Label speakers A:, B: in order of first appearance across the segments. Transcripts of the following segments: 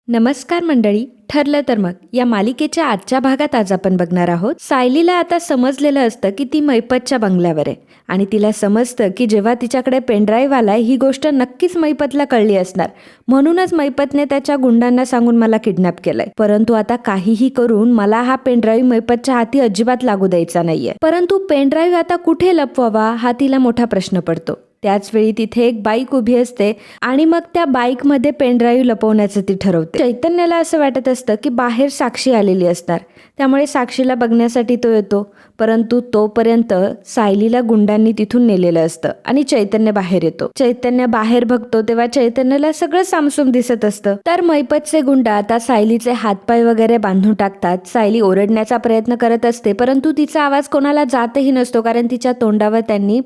A: नमस्कार मंडळी. ठरलं तर मग या मालिकेच्या आजच्या भागात आज आपण बघणार आहोत. सायलीला आता समजलेलं असतं की ती मैपतच्या बंगल्यावर आहे आणि तिला समजतं की जेव्हा तिच्याकडे पेनड्राईव्ह आलाय ही गोष्ट नक्कीच मैपतला कळली असणार, म्हणूनच मैपतने त्याच्या गुंडांना सांगून मला किडनॅप केलंय. परंतु आता काहीही करून मला हा पेनड्राईव्ह मैपतच्या हाती अजिबात लागू द्यायचा नाहीये. परंतु पेनड्राईव्ह आता कुठे लपवावा हा तिला मोठा प्रश्न पडतो. त्याचवेळी तिथे एक बाईक उभी असते आणि मग त्या बाईकमध्ये पेनड्राईव्ह लपवण्याचं ती ठरवते. चैतन्याला असं वाटत असतं की बाहेर साक्षी आलेली असणार, त्यामुळे साक्षीला बघण्यासाठी तो येतो. परंतु तोपर्यंत सायलीला गुंडांनी तिथून नेलेलं असतं आणि चैतन्य बाहेर येतो. चैतन्य बाहेर बघतो तेव्हा चैतन्याला सगळं सामसूम दिसत असतं. तर मैपतचे गुंड आता सायलीचे हातपाय वगैरे बांधून टाकतात. सायली ओरडण्याचा प्रयत्न करत असते, परंतु तिचा आवाज कोणाला जातही नसतो, कारण तिच्या तोंडावर त्यांनी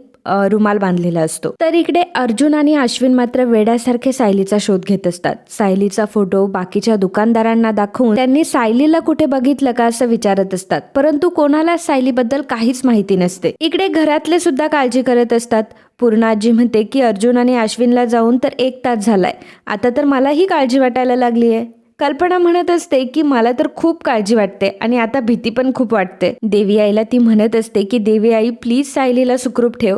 A: रुमाल बांधलेला असतो. तर इकडे अर्जुन आणि अश्विन मात्र वेड्यासारखे सायलीचा शोध घेत असतात. सायलीचा फोटो बाकीच्या दुकानदारांना दाखवून त्यांनी सायलीला कुठे बघितलं का असं विचारत असतात, परंतु कोणाला सायलीबद्दल काहीच माहिती नसते. इकडे घरातले सुद्धा काळजी करत असतात. पूर्णा आजी म्हणते की अर्जुन आणि अश्विनला जाऊन तर 1 तास झालाय, आता तर मलाही काळजी वाटायला लागली आहे. कल्पना म्हणत असते की मला तर खूप काळजी वाटते आणि आता भीती पण खूप वाटते. देवी आईला ती म्हणत असते की देवी आई प्लीज सायलीला सुखरूप ठेव.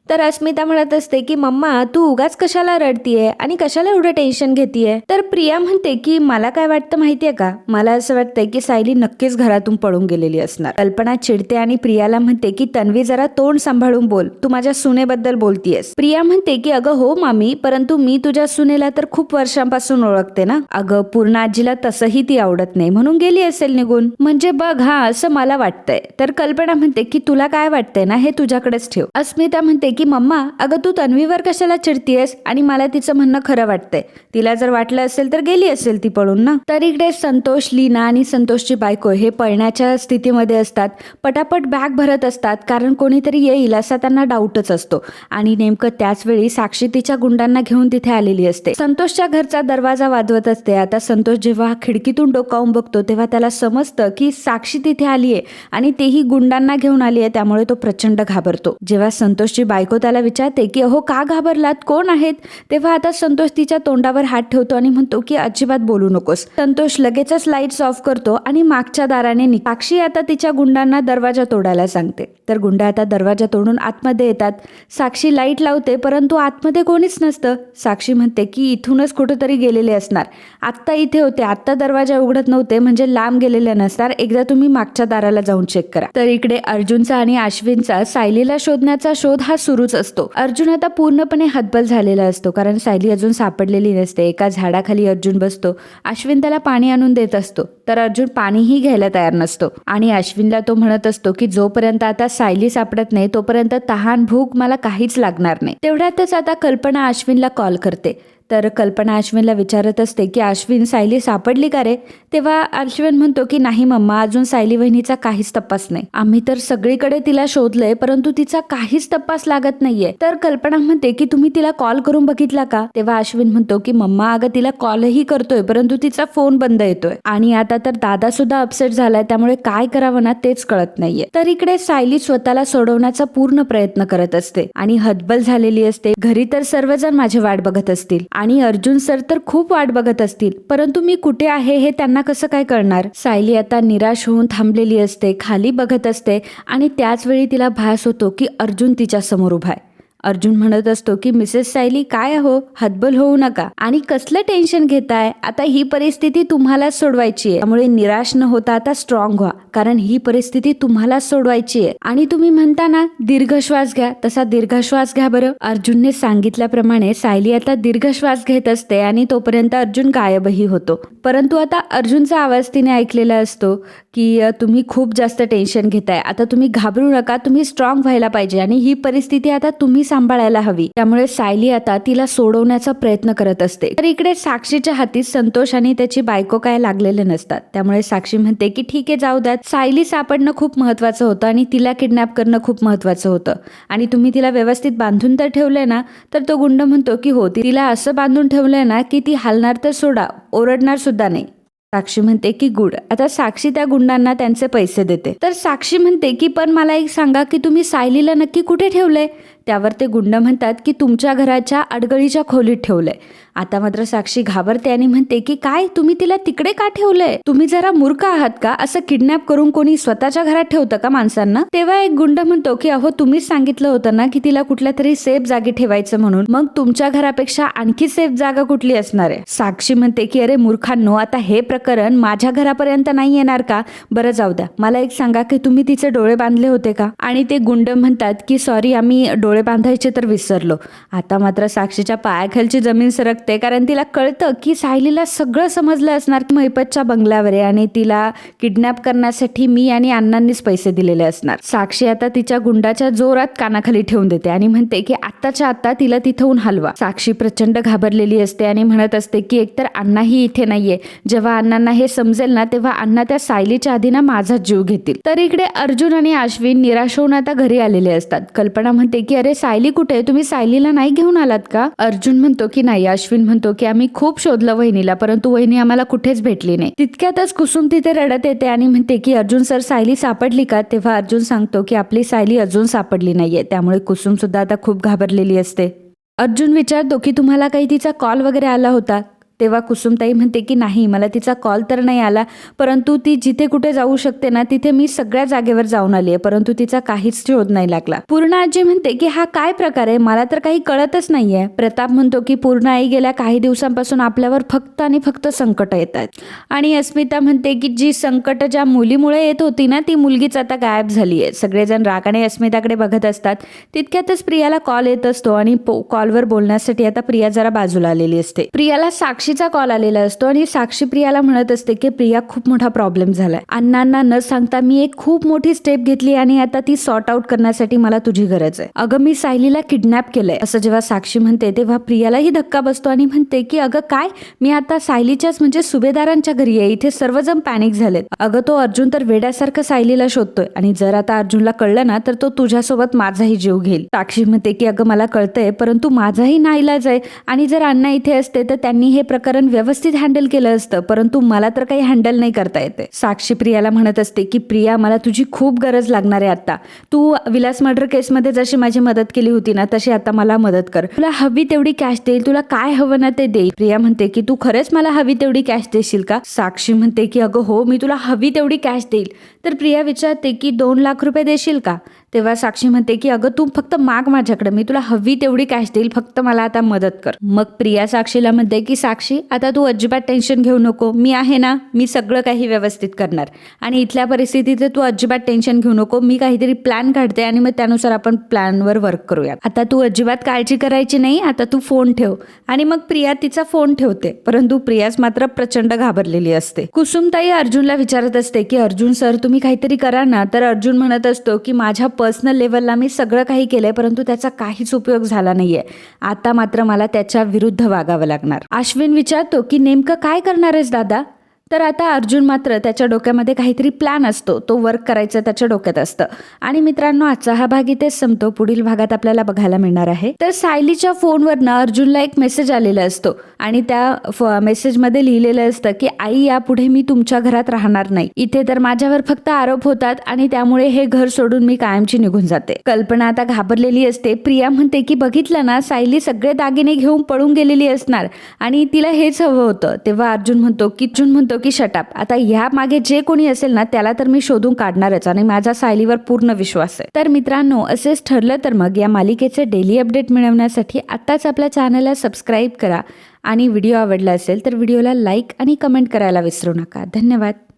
A: तर अस्मिता म्हणत असते की मम्मा तू उगाच कशाला रडतीये आणि कशाला एवढं टेन्शन घेतीये. तर प्रिया म्हणते की मला काय वाटतं माहितीये का, मला असं वाटतंय की सायली नक्कीच घरातून पळून गेलेली असणार. कल्पना चिडते आणि प्रियाला म्हणते की तन्वी जरा तोंड सांभाळून बोल, तू माझ्या सुनेबद्दल बोलतीयस. प्रिया म्हणते की अगं हो मामी, परंतु मी तुझ्या सुनेला तर खूप वर्षांपासून ओळखते ना. अगं पूर्णा आजीला तसंही ती आवडत नाही म्हणून गेली असेल निघून. म्हणजे बघ हा असं मला वाटतंय. तर कल्पना म्हणते की तुला काय वाटतंय ना हे तुझ्याकडेच ठेव. अस्मिता म्हणते की मम्मा अगं तू तन्वीवर कशाला चिडतीयस, आणि मला तिचं म्हणणं खरं वाटतंय. तिला जर वाटलं असेल तर गेली असेल ती पळून ना. तर इकडे संतोष, लीना आणि संतोषची बायको हे पळण्याच्या स्थितीमध्ये असतात. पटापट बॅग भरत असतात, कारण कोणीतरी येईल असा त्यांना डाऊटच असतो. आणि नेमकं त्याच वेळी साक्षी तिच्या गुंडांना घेऊन तिथे आलेली असते. संतोषच्या घरचा दरवाजा वाजवत असते. आता संतोष जेव्हा खिडकीतून डोकावून बघतो तेव्हा त्याला समजतं की साक्षी तिथे आलीये आणि तेही गुंडांना घेऊन आलीये, त्यामुळे तो प्रचंड घाबरतो. जेव्हा संतोषची बायको त्याला विचारते की अहो का घाबरलात, कोण आहेत, तेव्हा आता संतोष तिच्या तोंडावर हात ठेवतो आणि म्हणतो की अजिबात बोलू नकोस. संतोष लगेचच लाईट्स ऑफ करतो आणि मागच्या दाराने साक्षी आता तिच्या गुंडांना दरवाजा तोडायला सांगते. तर गुंड आता दरवाजा तोडून आतमध्ये येतात. साक्षी लाईट लावते, परंतु आतमध्ये कोणीच नसतं. साक्षी म्हणते की इथूनच कुठेतरी गेलेले असणार, आत्ता इथे होते, आत्ता दरवाजा उघडत नव्हते, म्हणजे लांब गेलेले नसणार, एकदा तुम्ही मागच्या दाराला जाऊन चेक करा. तर इकडे अर्जुनचा आणि अश्विनचा सायलीला शोधण्याचा शोध हा सुरूच असतो. अर्जुन आता पूर्णपणे हतबल झालेला असतो, कारण सायली अजून सापडलेली नसते. एका झाडाखाली अर्जुन बसतो. अश्विन त्याला पाणी आणून देत असतो, तर अर्जुन पाणीही घ्यायला तयार नसतो आणि अश्विनला तो म्हणत असतो की जोपर्यंत आता सायली सापडत नाही तोपर्यंत तहान भूक मला काहीच लागणार नाही. तेवढ्यातच आता कल्पना अश्विनला कॉल करते. तर कल्पना अश्विनला विचारत असते की अश्विन सायली सापडली का रे. तेव्हा अश्विन म्हणतो की नाही मम्मा, अजून सायली वहिनीचा काहीच तपास नाही, आम्ही तर सगळीकडे तिला शोधलंय परंतु तिचा काहीच तपास लागत नाहीये. तर कल्पना म्हणते की तुम्ही तिला कॉल करून बघितला का. तेव्हा अश्विन म्हणतो की मम्मा अगं तिला कॉलही करतोय परंतु तिचा फोन बंद येतोय आणि आता तर दादा सुद्धा अपसेट झालाय, त्यामुळे काय करावं ना तेच कळत नाहीये. तर इकडे सायली स्वतःला सोडवण्याचा पूर्ण प्रयत्न करत असते आणि हतबल झालेली असते. घरी तर सर्वजण माझी वाट बघत असतील आणि अर्जुन सर तर खूप वाट बघत असतील, परंतु मी कुठे आहे हे त्यांना कसं काय कळणार. सायली आता निराश होऊन थांबलेली असते, खाली बघत असते आणि त्याच वेळी तिला भास होतो की अर्जुन तिच्या समोर उभा आहे. अर्जुन म्हणत असतो की मिसेस सायली काय हो, हतबल होऊ नका आणि कसलं टेन्शन घेताय, आता ही परिस्थिती तुम्हालाच सोडवायची आहे, त्यामुळे निराश न होता आता स्ट्रॉंग व्हा, कारण ही परिस्थिती तुम्हालाच सोडवायची आहे. आणि तुम्ही म्हणता ना दीर्घ श्वास घ्या, तसा दीर्घ श्वास घ्या बरं. अर्जुनने सांगितल्याप्रमाणे सायली आता दीर्घ श्वास घेत असते आणि तोपर्यंत अर्जुन गायबही होतो. परंतु आता अर्जुनचा आवाज तिने ऐकलेला असतो की तुम्ही खूप जास्त टेन्शन घेताय, आता तुम्ही घाबरू नका, तुम्ही स्ट्रॉंग व्हायला पाहिजे आणि ही परिस्थिती आता तुम्ही सांभाळायला हवी. त्यामुळे सायली आता तिला सोडवण्याचा प्रयत्न करत असते. तर इकडे साक्षीच्या हाती संतोष आणि त्याची बायको काय लागलेले नसतात, त्यामुळे साक्षी म्हणते की ठीक आहे जाऊ द्यात, सायली सापडणं खूप महत्वाचं होतं आणि तिला किडनॅप करणं खूप महत्वाचं होतं आणि तुम्ही तिला व्यवस्थित बांधून तर ठेवलंय ना. तर तो गुंड म्हणतो की हो, तिला असं बांधून ठेवलंय ना की ती हलणार तर सोडा, ओरडणार सुद्धा नाही. साक्षी म्हणते की गुड. आता साक्षी त्या गुंडांना त्यांचे पैसे देते. तर साक्षी म्हणते की पण मला एक सांगा की तुम्ही सायलीला नक्की कुठे ठेवलंय. त्यावर ते गुंड म्हणतात की तुमच्या घराच्या अडगळीच्या खोलीत ठेवलंय. आता मात्र साक्षी घाबरते आणि म्हणते की काय, तुम्ही तिला तिकडे का ठेवलंय? तुम्ही जरा मूर्ख आहात का? असं किडनॅप करून कोणी स्वतःच्या घरात ठेवतं का माणसांना? तेव्हा एक गुंड म्हणतो की अहो तुम्हीच सांगितलं होतं ना की तिला कुठल्या तरी सेफ जागी ठेवायचं म्हणून, मग तुमच्या घरापेक्षा आणखी सेफ जागा कुठली असणार आहे? साक्षी म्हणते की अरे मूर्खांनो, आता हे प्रकरण माझ्या घरापर्यंत नाही येणार का? बरं जाऊ द्या, मला एक सांगा की तुम्ही तिचे डोळे बांधले होते का? आणि ते गुंड म्हणतात की सॉरी, आम्ही डोळे बांधायचे तर विसरलो. आता मात्र साक्षीच्या पायाखालची जमीन सरकते, कारण तिला कळतं की सायलीला सगळं समजलं असणार की महिपतच्या बंगल्यावर आहे आणि तिला किडनॅप करण्यासाठी मी आणि अण्णांनीच पैसे दिलेले असणार. साक्षी आता तिच्या गुंडाच्या जोरात कानाखाली ठेवून देते आणि म्हणते की आत्ताच्या आत्ता तिला तिथून हलवा. साक्षी प्रचंड घाबरलेली असते आणि म्हणत असते की एकतर अण्णाही इथे नाहीये, जेव्हा अण्णांना हे समजेल ना तेव्हा अण्णा त्या सायलीच्या आधी ना माझा जीव घेतील. तर इकडे अर्जुन आणि अश्विन निराश होऊन आता घरी आलेले असतात. कल्पना म्हणते की अरे सायली कुठे? तुम्ही सायलीला नाही घेऊन आलात का? अर्जुन म्हणतो की नाही. अश्विन म्हणतो की आम्ही खूप शोधलं वहिनीला, परंतु वहिनी आम्हाला कुठेच भेटली नाही. तितक्यातच कुसुम तिथे रडत येते आणि म्हणते की अर्जुन सर, सायली सापडली का? तेव्हा अर्जुन सांगतो की आपली सायली अजून सापडली नाहीये. त्यामुळे कुसुम सुद्धा आता खूप घाबरलेली असते. अर्जुन विचारतो की तुम्हाला काही तिचा कॉल वगैरे आला होता? तेव्हा कुसुमताई म्हणते की नाही, मला तिचा कॉल तर नाही आला, परंतु ती जिथे कुठे जाऊ शकते ना तिथे मी सगळ्या जागेवर जाऊन आली आहे, परंतु तिचा काहीच शोध नाही लागला. पूर्ण आजी म्हणते की हा काय प्रकार आहे, मला तर काही कळतच नाहीये. प्रताप म्हणतो की पूर्ण आई, गेल्या काही दिवसांपासून आपल्यावर फक्त आणि फक्त संकट येत आहेत. आणि अस्मिता म्हणते की जी संकट ज्या मुलीमुळे येत होती ना ती मुलगीच आता गायब झाली आहे. सगळेजण रागाने अस्मिताकडे बघत असतात. तितक्यातच प्रियाला कॉल येत असतो आणि कॉलवर बोलण्यासाठी आता प्रिया जरा बाजूला आलेली असते. प्रियाला साक्षीचा कॉल आलेला असतो आणि साक्षी प्रियाला म्हणत असते की प्रिया, खूप मोठा प्रॉब्लेम झालाय. अण्णांना न सांगता मी एक खूप मोठी स्टेप घेतली आणि आता ती सॉर्ट आउट करण्यासाठी मला तुझी गरज आहे. अगं मी सायलीला किडनॅप केलंय. असं जेव्हा साक्षी म्हणते तेव्हा प्रियालाही धक्का बसतो आणि म्हणते की अगं काय, मी आता सायलीच्याच म्हणजे सुभेदारांच्या घरी आहे, इथे सर्वजण पॅनिक झालेत. अगं तो अर्जुन तर वेड्यासारखं सायलीला शोधतोय आणि जर आता अर्जुनला कळलं ना तर तो तुझ्यासोबत माझाही जीव घेईल. साक्षी म्हणते की अगं मला कळतंय, परंतु माझाही नाईलाज आहे आणि जर अण्णा इथे असते तर त्यांनी हे प्रकरण व्यवस्थित हँडल केलं असतं, परंतु मला तर काही हँडल नाही करता येते. साक्षी प्रियाला म्हणत असते की प्रिया, मला तुझी खूप गरज लागणार आहे आता. तू विलास मर्डर केसमध्ये जशी माझी मदत केली होती ना तशी आता मला मदत कर. तुला हवी तेवढी कॅश देईल, तुला काय हवं ना ते देईल. प्रिया म्हणते की तू खरंच मला हवी तेवढी कॅश देशील का? साक्षी म्हणते की अगं हो, मी तुला हवी तेवढी कॅश देईल. तर प्रिया विचारते की 2 लाख रुपये देशील का? तेव्हा साक्षी म्हणते की अगं तू फक्त माग माझ्याकडे, मी तुला हवी तेवढी कॅश देईल, फक्त मला आता मदत कर. मग प्रिया साक्षीला म्हणते की साक्षी, आता तू अजिबात टेन्शन घेऊ नको, मी आहे ना, मी सगळं काही व्यवस्थित करणार आणि इथल्या परिस्थितीत तू अजिबात टेन्शन घेऊ नको. मी काहीतरी प्लॅन काढते आणि मग त्यानुसार आपण प्लॅनवर वर्क करूया. आता तू अजिबात काळजी करायची नाही, आता तू फोन ठेव. आणि मग प्रिया तिचा फोन ठेवते, परंतु प्रियाच मात्र प्रचंड घाबरलेली असते. कुसुमताई अर्जुनला विचारत असते की अर्जुन सर, तुम्ही काहीतरी करा ना. तर अर्जुन म्हणत असतो की माझ्या पर्सनल लेवलला मी सगळं काही केलंय, परंतु त्याचा काहीच उपयोग झाला नाहीये. आता मात्र मला त्याच्या विरुद्ध वागावं लागणार. अश्विन विचारतो की नेमकं काय करणार आहेस दादा? तर आता अर्जुन मात्र त्याच्या डोक्यामध्ये काहीतरी प्लॅन असतो, तो वर्क करायचं त्याच्या डोक्यात असतं. आणि मित्रांनो, आजचा हा भाग इथेच संपतो. पुढील भागात आपल्याला बघायला मिळणार आहे. तर सायलीच्या फोनवरनं अर्जुनला एक मेसेज आलेला असतो आणि त्या मेसेजमध्ये लिहिलेलं असतं की आई, यापुढे मी तुमच्या घरात राहणार नाही. इथे तर माझ्यावर फक्त आरोप होतात आणि त्यामुळे हे घर सोडून मी कायमची निघून जाते. कल्पना आता घाबरलेली असते. प्रिया म्हणते की बघितलं ना, सायली सगळे दागिने घेऊन पळून गेलेली असणार आणि तिला हेच हवं होतं. तेव्हा अर्जुन म्हणतो की शटअप, आता ह्या मागे जे कोणी असेल ना त्याला तर मी शोधून काढणारच आणि माझा सायलीवर पूर्ण विश्वास आहे. तर मित्रांनो, असेच ठरलं तर मग या मालिकेचे डेली अपडेट मिळवण्यासाठी आत्ताच आपल्या चॅनलला सबस्क्राईब करा आणि व्हिडिओ आवडला असेल तर व्हिडिओला लाईक आणि कमेंट करायला विसरू नका. धन्यवाद.